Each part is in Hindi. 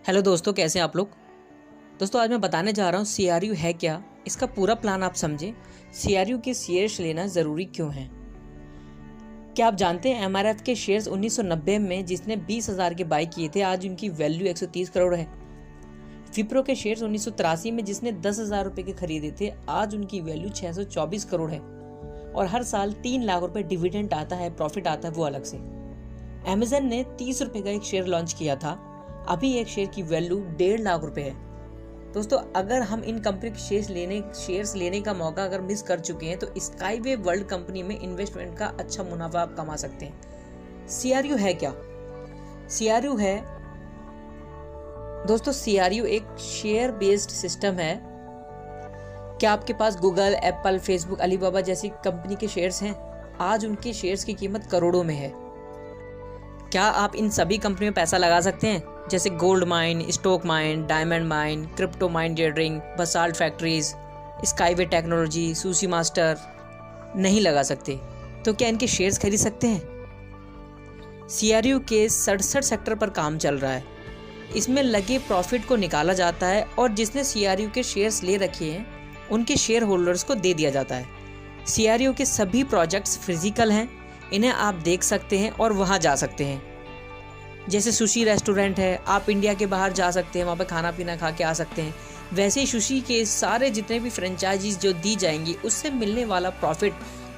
हेलो दोस्तों, कैसे हैं आप लोग। दोस्तों आज मैं बताने जा रहा हूँ सीआरयू है क्या, इसका पूरा प्लान आप समझें। सीआरयू के शेयर्स लेना ज़रूरी क्यों है। क्या आप जानते हैं एमआरएफ के शेयर्स 1990 में जिसने 20,000 के बाई किए थे, आज उनकी वैल्यू 130 करोड़ है। विप्रो के शेयर्स 1983 में जिसने 10,000 रुपये के खरीदे थे, आज उनकी वैल्यू 624 करोड़ है। और हर साल 3 लाख रुपए डिविडेंड आता है, प्रॉफिट आता है वो अलग से। अमेजन ने 30 रुपये का एक शेयर लॉन्च किया था, अभी एक शेयर की वैल्यू 1.5 लाख रुपए है। दोस्तों अगर हम इन कंपनी के शेयर्स लेने का मौका अगर मिस कर चुके हैं तो स्काईवे वर्ल्ड कंपनी में इन्वेस्टमेंट का अच्छा मुनाफा आप कमा सकते हैं। सीआरयू है क्या। सीआरयू है दोस्तों, सीआरयू एक शेयर बेस्ड सिस्टम है। क्या आपके पास गूगल, एप्पल, फेसबुक, अलीबाबा जैसी कंपनी के शेयर्स हैं? आज उनके शेयर्स की कीमत करोड़ों में है। क्या आप इन सभी कंपनियों में पैसा लगा सकते हैं, जैसे gold mine, stock mine, diamond mine, crypto mine जेडरिंग, basalt factories, skyway technology, sushi master? नहीं लगा सकते। तो क्या इनके शेयर्स खरीद सकते हैं? सीआरयू के 67 सेक्टर पर काम चल रहा है। इसमें लगे प्रॉफिट को निकाला जाता है और जिसने सीआरयू के शेयर्स ले रखे हैं उनके शेयर होल्डर्स को दे दिया जाता है। सीआरयू के सभी प्रोजेक्ट्स फिजिकल हैं, इन्हें आप देख सकते हैं और वहाँ जा सकते हैं। जैसे सुशी रेस्टोरेंट है, आप इंडिया के बाहर जा सकते हैं, वहाँ पे खाना पीना खा के आ सकते हैं। वैसे ही सुशी के सारे जितने भी फ्रेंचाइजीज जो दी जाएंगी उससे मिलने वाला प्रॉफिट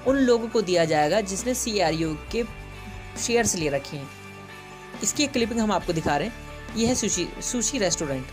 उन लोगों को दिया जाएगा जिसने सीआरयू के शेयर्स ले रखे हैं। इसकी एक क्लिपिंग हम आपको दिखा रहे हैं। यह है सुशी रेस्टोरेंट।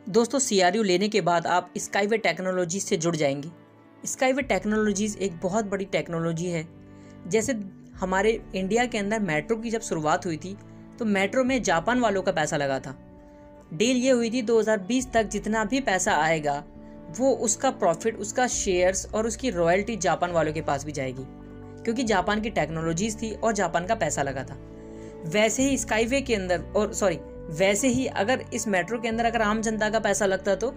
दोस्तों सीआरयू लेने के बाद आप स्काईवे टेक्नोलॉजीज से जुड़ जाएंगे। स्काईवे टेक्नोलॉजीज एक बहुत बड़ी टेक्नोलॉजी है। जैसे हमारे इंडिया के अंदर मेट्रो की जब शुरुआत हुई थी तो मेट्रो में जापान वालों का पैसा लगा था। डील ये हुई थी 2020 तक जितना भी पैसा आएगा वो उसका प्रॉफिट, उसका शेयर्स और उसकी रॉयल्टी जापान वालों के पास भी जाएगी, क्योंकि जापान की टेक्नोलॉजीज थी और जापान का पैसा लगा था। वैसे ही स्काईवे के अंदर वैसे ही अगर इस मेट्रो के अंदर अगर आम जनता का पैसा लगता तो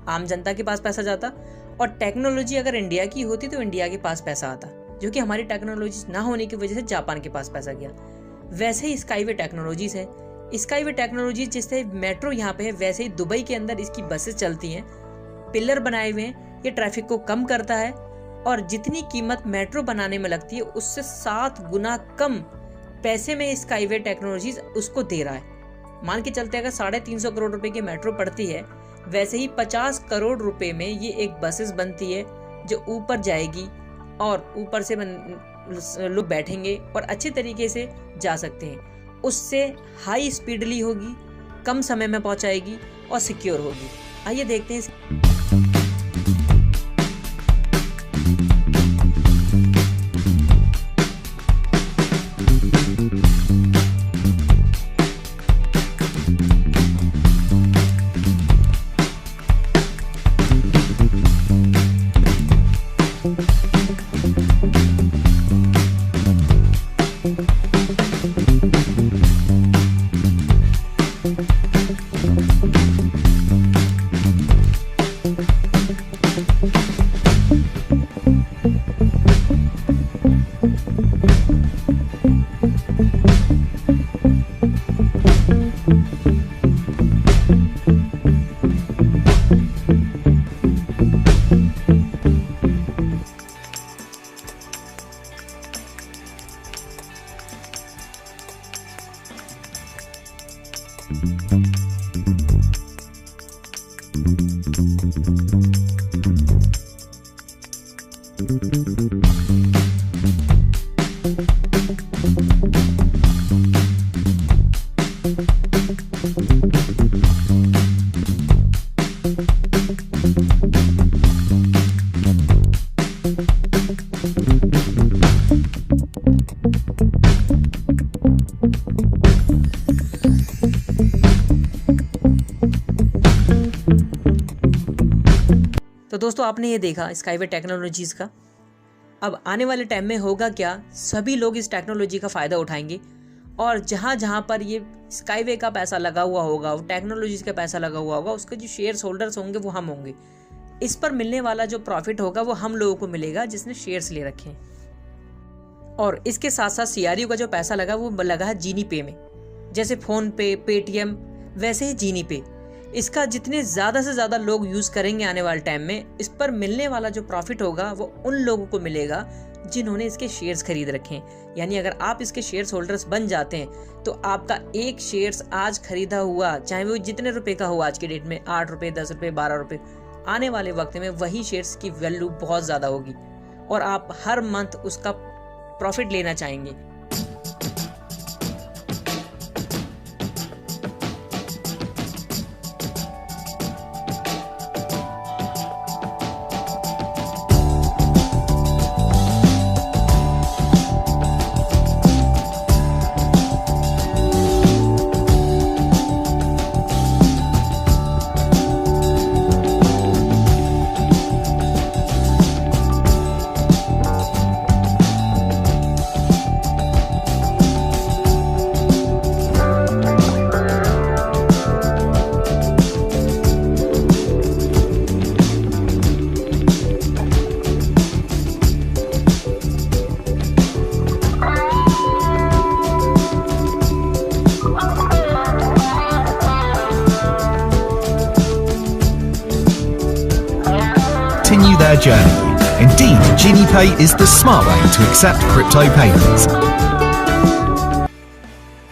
आम जनता के पास पैसा जाता, और टेक्नोलॉजी अगर इंडिया की होती तो इंडिया के पास पैसा आता, जो कि हमारी टेक्नोलॉजी ना होने की वजह से जापान के पास पैसा गया। वैसे ही स्काईवे टेक्नोलॉजीज है। स्काईवे टेक्नोलॉजीज जैसे मेट्रो यहाँ पे है, वैसे ही दुबई के अंदर इसकी बसेस चलती हैं, पिलर बनाए हुए हैं, ये ट्रैफिक को कम करता है और जितनी कीमत मेट्रो बनाने में लगती है उससे 7 गुना कम पैसे में स्काईवे टेक्नोलॉजीज उसको दे रहा है। मान के चलते अगर 350 करोड़ रुपए की मेट्रो पड़ती है, वैसे ही 50 करोड़ रुपए में ये एक बसेस बनती है जो ऊपर जाएगी और ऊपर से लोग बैठेंगे और अच्छे तरीके से जा सकते हैं। उससे हाई स्पीडली होगी, कम समय में पहुंचाएगी और सिक्योर होगी। आइए देखते हैं। तो दोस्तों आपने ये देखा स्काईवे टेक्नोलॉजीज़ का। अब आने वाले टाइम में होगा क्या, सभी लोग इस टेक्नोलॉजी का फ़ायदा उठाएंगे और जहाँ जहाँ पर ये स्काईवे का पैसा लगा हुआ होगा, वो टेक्नोलॉजीज़ का पैसा लगा हुआ होगा, उसके जो शेयर्स होल्डर्स होंगे वो हम होंगे। इस पर मिलने वाला जो प्रॉफिट होगा वो हम लोगों को मिलेगा जिसने शेयर्स ले रखे हैं। और इसके साथ साथ सीआरयू का जो पैसा लगा वो लगा है जीनी पे में। जैसे फ़ोन पे, पेटीएम, वैसे ही जीनी पे। इसका जितने ज़्यादा से ज़्यादा लोग यूज़ करेंगे आने वाले टाइम में, इस पर मिलने वाला जो प्रॉफिट होगा वो उन लोगों को मिलेगा जिन्होंने इसके शेयर्स खरीद रखे हैं। यानी अगर आप इसके शेयर्स होल्डर्स बन जाते हैं तो आपका एक शेयर्स आज खरीदा हुआ, चाहे वो जितने रुपए का हो आज के डेट में, 8 रुपये, 10 रुपये, 12 रुपये, आने वाले वक्त में वही शेयर्स की वैल्यू बहुत ज़्यादा होगी और आप हर मंथ उसका प्रॉफिट लेना चाहेंगे। Continue their journey. Indeed, GeniePay is the smart way to accept crypto payments.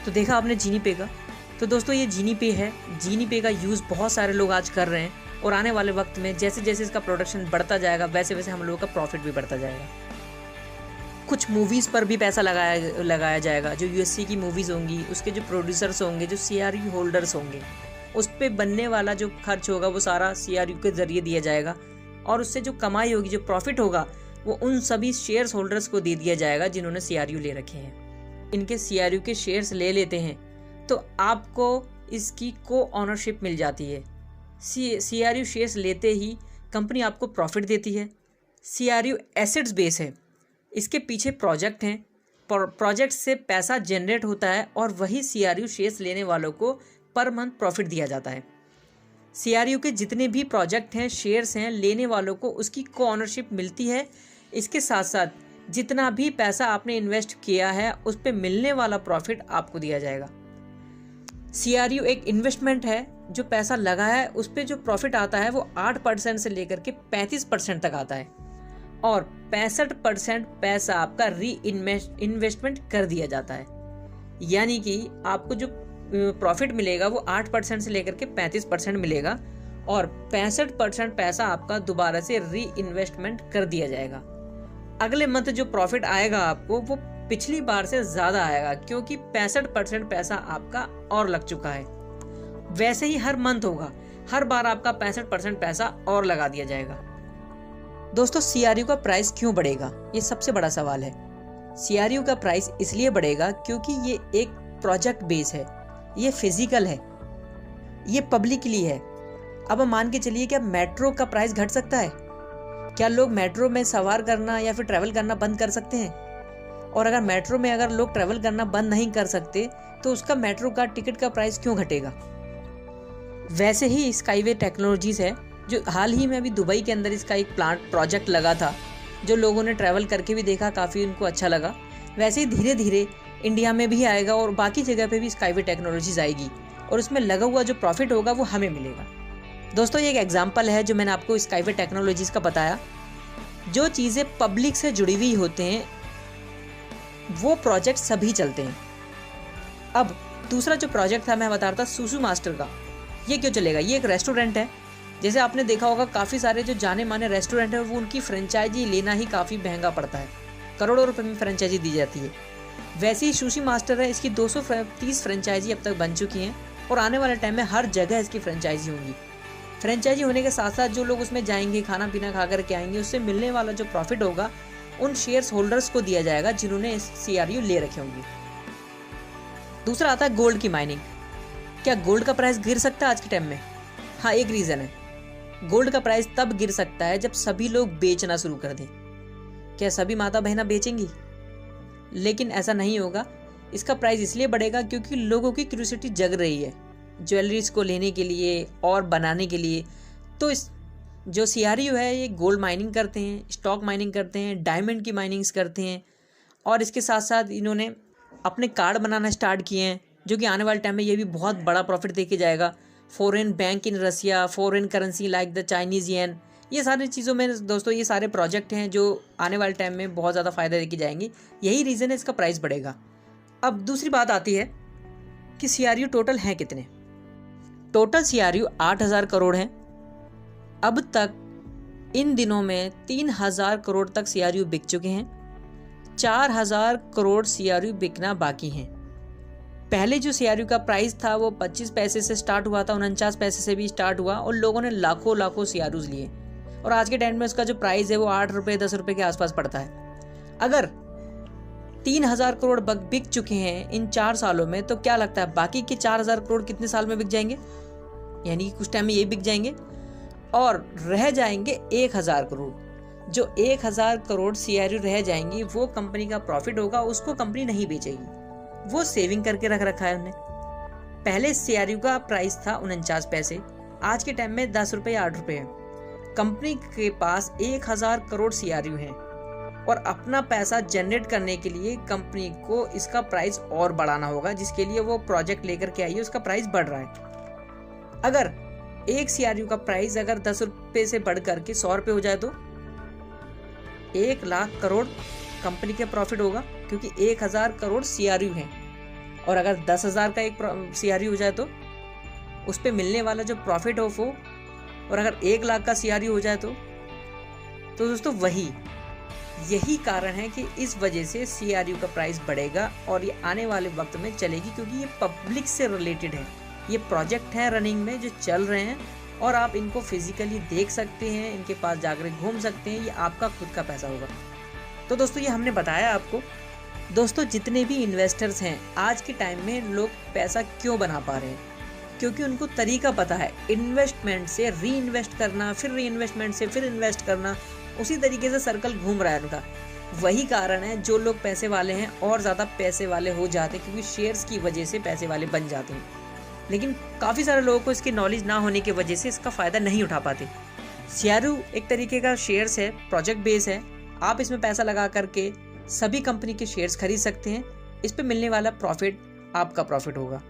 तो देखा आपने जीनी पे का। तो दोस्तों ये जीनी पे है। जीनी पे का यूज़ बहुत सारे लोग आज कर रहे हैं और आने वाले वक्त में जैसे जैसे इसका प्रोडक्शन बढ़ता जाएगा वैसे वैसे हम लोगों का प्रॉफिट भी बढ़ता जाएगा। कुछ मूवीज़ पर भी पैसा लगाया जाएगा। जो यूएससी की मूवीज़ होंगी उसके जो प्रोड्यूसर्स होंगे, जो सीआरयू होल्डर्स होंगे, उस पर बनने वाला जो खर्च होगा वो सारा सीआरयू के ज़रिए दिया जाएगा और उससे जो कमाई होगी, जो प्रॉफिट होगा, वो उन सभी शेयर्स होल्डर्स को दे दिया जाएगा जिन्होंने सीआरयू ले रखे हैं। इनके सीआरयू के शेयर्स ले लेते हैं तो आपको इसकी को ऑनरशिप मिल जाती है। सीआरयू शेयर्स लेते ही कंपनी आपको प्रॉफिट देती है। सीआरयू एसेट्स बेस है, इसके पीछे प्रोजेक्ट हैं, प्रोजेक्ट से पैसा जनरेट होता है और वही सीआरयू शेयर्स लेने वालों को पर मंथ प्रॉफिट दिया जाता है। सीआरयू के जितने भी प्रोजेक्ट हैं, शेयर्स हैं, लेने वालों को उसकी को ऑनरशिप मिलती है। इसके साथ साथ जितना भी पैसा आपने इन्वेस्ट किया है उस पे मिलने वाला प्रॉफिट आपको दिया जाएगा। सीआरयू एक इन्वेस्टमेंट है, जो पैसा लगा है उस पे जो प्रॉफिट आता है वो 8% से लेकर के 35% तक आता है और 65% पैसा आपका इन्वेस्टमेंट कर दिया जाता है। यानी कि आपको जो प्रॉफिट मिलेगा वो 8% से लेकर के 35% मिलेगा और 65% पैसा आपका दोबारा से री इन्वेस्टमेंट कर दिया जाएगा। अगले मंथ जो प्रॉफिट आएगा आपको वो पिछली बार से ज़्यादा आएगा क्योंकि 65% पैसा आपका और लग चुका है। वैसे ही हर मंथ होगा, हर बार आपका 65% पैसा और लगा दिया जाएगा। दोस्तों सीआरयू का प्राइस क्यों बढ़ेगा, ये सबसे बड़ा सवाल है। सीआरयू का प्राइस इसलिए बढ़ेगा क्योंकि ये एक प्रोजेक्ट बेस है, ये फिजिकल है, ये पब्लिकली है। अब हम मान के चलिए क्या मेट्रो का प्राइस घट सकता है? क्या लोग मेट्रो में सवार करना या फिर ट्रैवल करना बंद कर सकते हैं? और अगर मेट्रो में अगर लोग ट्रैवल करना बंद नहीं कर सकते तो उसका मेट्रो का टिकट का प्राइस क्यों घटेगा? वैसे ही स्काईवे टेक्नोलॉजीज़ है, जो हाल ही में अभी दुबई के अंदर इसका एक प्रोजेक्ट लगा था, जो लोगों ने ट्रैवल करके भी देखा, काफ़ी उनको अच्छा लगा। वैसे ही धीरे धीरे इंडिया में भी आएगा और बाकी जगह पे भी स्काईवे टेक्नोलॉजीज़ आएगी और उसमें लगा हुआ जो प्रॉफिट होगा वो हमें मिलेगा। दोस्तों ये एक एग्जांपल है जो मैंने आपको स्काईवे टेक्नोलॉजीज़ का बताया। जो चीज़ें पब्लिक से जुड़ी हुई होते हैं वो प्रोजेक्ट सभी चलते हैं। अब दूसरा जो प्रोजेक्ट था मैं बता रहा था सुसु मास्टर का, ये क्यों चलेगा? ये एक रेस्टोरेंट है, जैसे आपने देखा होगा काफ़ी सारे जो जाने माने रेस्टोरेंट है वो उनकी फ्रेंचाइजी लेना ही काफ़ी महंगा पड़ता है, करोड़ों रुपए में फ्रेंचाइजी दी जाती है। वैसे ही सुशी मास्टर है, इसकी 230 फ्रेंचाइजी अब तक बन चुकी हैं और आने वाले टाइम में हर जगह इसकी फ्रेंचाइजी होंगी। फ्रेंचाइजी होने के साथ साथ जो लोग उसमें जाएंगे, खाना पीना खा कर के आएंगे, उससे मिलने वाला जो प्रॉफिट होगा उन शेयर्स होल्डर्स को दिया जाएगा जिन्होंने इस CRU ले रखे होंगे। दूसरा आता है गोल्ड की माइनिंग। क्या गोल्ड का प्राइस गिर सकता है आज के टाइम में? हाँ, एक रीज़न है। गोल्ड का प्राइस तब गिर सकता है जब सभी लोग बेचना शुरू कर दें। क्या सभी माता बहना बेचेंगी? लेकिन ऐसा नहीं होगा। इसका प्राइस इसलिए बढ़ेगा क्योंकि लोगों की क्यूरियोसिटी जग रही है ज्वेलरीज को लेने के लिए और बनाने के लिए। तो इस जो CRU है ये गोल्ड माइनिंग करते हैं, स्टॉक माइनिंग करते हैं, डायमंड की माइनिंग्स करते हैं और इसके साथ साथ इन्होंने अपने कार्ड बनाना स्टार्ट किए हैं जो कि आने वाले टाइम में ये भी बहुत बड़ा प्रॉफिट देके जाएगा। Foreign bank in Russia, foreign currency like the Chinese yen, ये सारी चीज़ों में दोस्तों ये सारे प्रोजेक्ट हैं जो आने वाले टाइम में बहुत ज़्यादा फ़ायदा देके जाएंगे। यही रीज़न है इसका प्राइस बढ़ेगा। अब दूसरी बात आती है कि CRU टोटल हैं कितने। टोटल CRU 8,000 करोड़ हैं। अब तक इन दिनों में 3,000 करोड़ तक CRU बिक चुके हैं। 4,000 करोड़ CRU बिकना बाकी हैं। पहले जो CRU का प्राइस था वो 25 पैसे से स्टार्ट हुआ था, 49 पैसे से भी स्टार्ट हुआ और लोगों ने लाखों CRUs लिए और आज के टाइम में उसका जो प्राइस है वो 8 रुपये 10 रुपये के आसपास पड़ता है। अगर 3,000 करोड़ बिक चुके हैं इन 4 सालों में, तो क्या लगता है बाकी के 4,000 करोड़ कितने साल में बिक जाएंगे? यानी कि कुछ टाइम में ये बिक जाएंगे और रह जाएंगे 1,000 करोड़। जो 1,000 करोड़ CRU रह जाएंगी वो कंपनी का प्रॉफिट होगा, उसको कंपनी नहीं बेचेगी, वो सेविंग करके रख रखा है उन्हें। पहले CRU का प्राइस था 49 पैसे, आज के टाइम में 10 रुपये 8 रुपये है। कंपनी के पास 1,000 करोड़ CRU हैं और अपना पैसा जनरेट करने के लिए कंपनी को इसका प्राइस और बढ़ाना होगा, जिसके लिए वो प्रोजेक्ट लेकर के आई है, उसका प्राइस बढ़ रहा है। अगर एक CRU का प्राइस अगर 10 रुपये से बढ़ करके 100 रुपये हो जाए तो 1 लाख करोड़ कंपनी के प्रॉफिट होगा, क्योंकि 1,000 करोड़ CRU हैं। और अगर 10,000 का एक CRU हो जाए तो उस पर मिलने वाला जो प्रॉफिट हो वो, और अगर 1 लाख का CRU हो जाए तो दोस्तों यही कारण है कि इस वजह से CRU का प्राइस बढ़ेगा और ये आने वाले वक्त में चलेगी, क्योंकि ये पब्लिक से रिलेटेड है। ये प्रोजेक्ट हैं रनिंग में जो चल रहे हैं और आप इनको फिजिकली देख सकते हैं, इनके पास जाकर घूम सकते हैं, ये आपका खुद का पैसा होगा। तो दोस्तों ये हमने बताया आपको। दोस्तों जितने भी इन्वेस्टर्स हैं आज के टाइम में लोग पैसा क्यों बना पा रहे हैं? क्योंकि उनको तरीका पता है, इन्वेस्टमेंट से री इन्वेस्ट करना, फिर री इन्वेस्टमेंट से फिर इन्वेस्ट करना, उसी तरीके से सर्कल घूम रहा है उनका। वही कारण है जो लोग पैसे वाले हैं और ज़्यादा पैसे वाले हो जाते हैं, क्योंकि शेयर्स की वजह से पैसे वाले बन जाते हैं। लेकिन काफ़ी सारे लोगों को इसकी नॉलेज ना होने की वजह से इसका फ़ायदा नहीं उठा पाते। CRU एक तरीके का शेयर्स है, प्रोजेक्ट बेस है। आप इसमें पैसा लगा करके सभी कंपनी के शेयर्स खरीद सकते हैं। इस पे मिलने वाला प्रॉफिट आपका प्रॉफिट होगा।